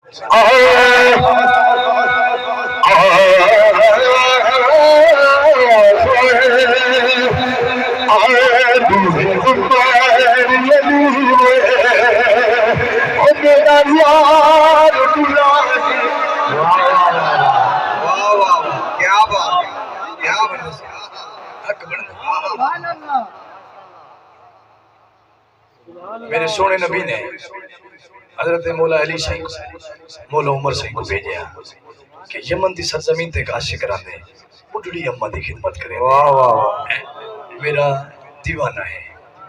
मेरे सोने नबी ने हजरत मौला अली सही को मौला उमर सही को भेजा कि यमन की सरजमीन ते काशी करा दे बुढ़ड़ी अम्मा की खिदमत करे। वाह वाह मेरा दीवाना है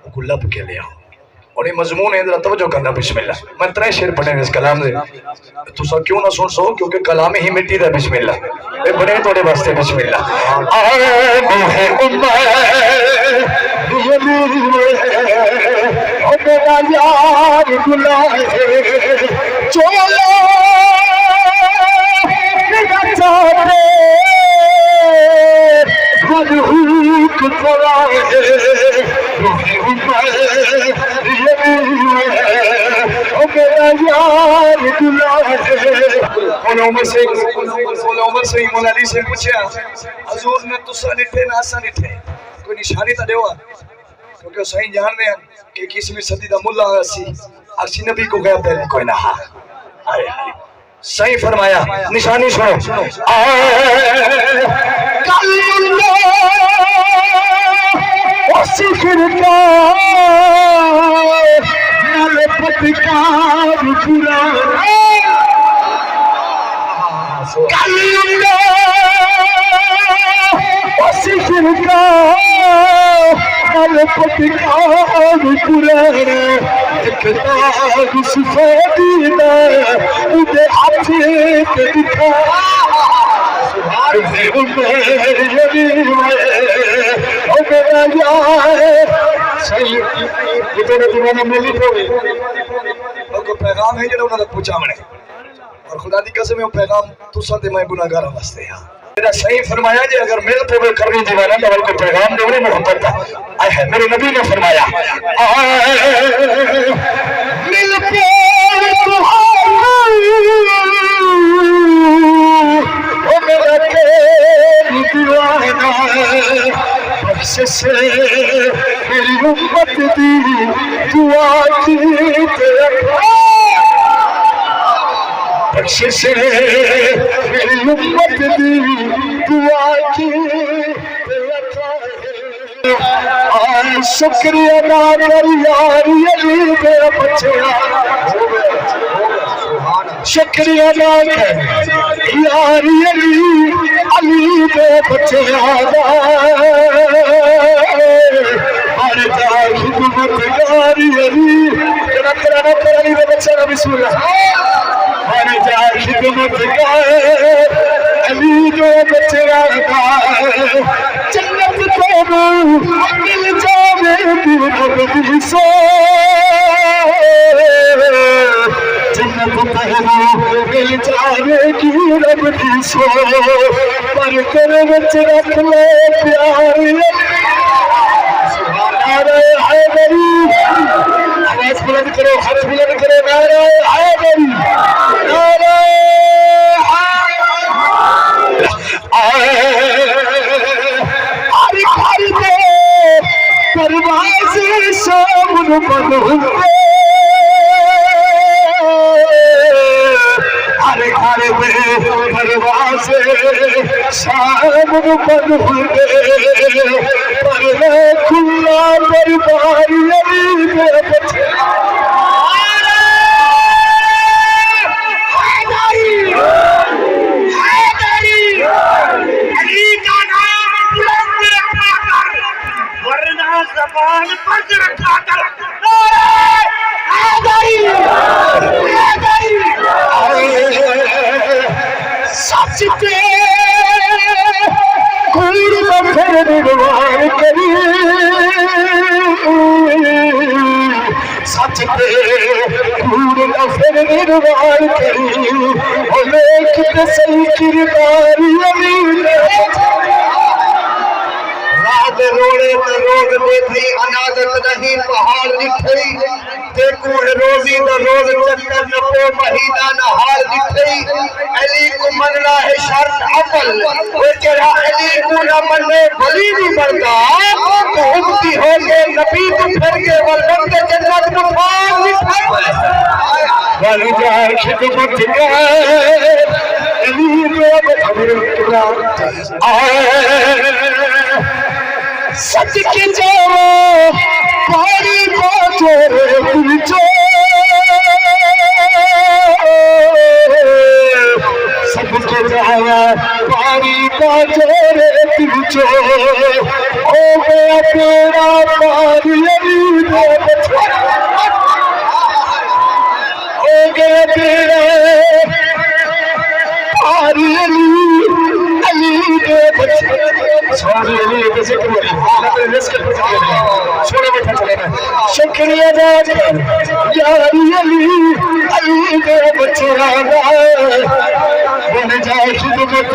वो लब के ले आओ और ये मजमून है जरा तवज्जो करना। बिस्मिल्लाह मैं 3 शेर पढ़े इस कलाम दे तुसा क्यों ना सुन सो क्योंकि कलाम ही मिट्टी दा। बिस्मिल्लाह ये बने थोड़े वास्ते। बिस्मिल्लाह मेरा यार गुलाम चोला मेरा चाहे मजहूक थोड़ा मेरा यार गुलाम। उमर से मौला अली से पूछा हजूर ने तुसा निठे ना असा निठे कोई निशानी तो देवा क्योंकि सही जानते हैं कि 21वीं सदी का मुल्ला असी नबी को गया पहले कोई ना। हाय हाय सही फरमाया निशानी सुनो। पैगाम है जो पूछा मैंने और खुदा की कसम है पैगाम तुसा ते मैं गुनाहगार वास्ते हां। मेरा सही फरमाया जी अगर मिल पे करनी दीवाना तो को पैगाम दे रे मोहब्बत का आए है। मेरे नबी ने फरमाया मिल पे ओ मेरा तेरी दीवाना बख्शिश मेरी उम्मत दी दुआ की बख्शिश मेरी उम्मत दी दुआ की शुक्रिया ना कर यार अली दे बच्चा शुक्रिया ना कर यार अली दे बच्चा हर जा खिदमत यार अली तेरा तेरा अली दे बच्चा बिस्मिल्लाह हर जा खिदमत अली दे बच्चा जन्नत को मिल जावेगी रब से जन्नत को मिल जावेगी रब से पर तेरे बच रख ले प्यार नारे हैदरी आवाज बुलंद करो हाथ बुलंद करो नारे हैदरी नारे दरवाजे सामने बंद होंगे हर घर में दरवाजे सामने बंद होंगे पर खुला दरबार अली के बच्चे जबान पर रखा कर सच पे कोई फिर निर्वाण करी सच पे कूड़ फिर निर्वाण करी और लेख सही किरदार रोड़े तो रोग देखी अनादत नहीं पहाड़ दिखई देखो रोजी तो रोज चक्कर न को महीना न हाल अव्वल वो तेरा अली को न मने भली नहीं बनता तो उम्मती हो के नबी तू फिर के वलद के जन्नत में फान नहीं बन जाए खिदमत के अली को सच के जाओ पारी बातों तुझो सब के जाओ पारी बातों तुझो ओ गया तेरा पारी अली दे ओ गया तेरा पारी अली दे शुक्रिया यारी अली के बच्चे बन जाए खिदमत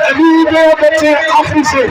अली के बच्चे आखिर से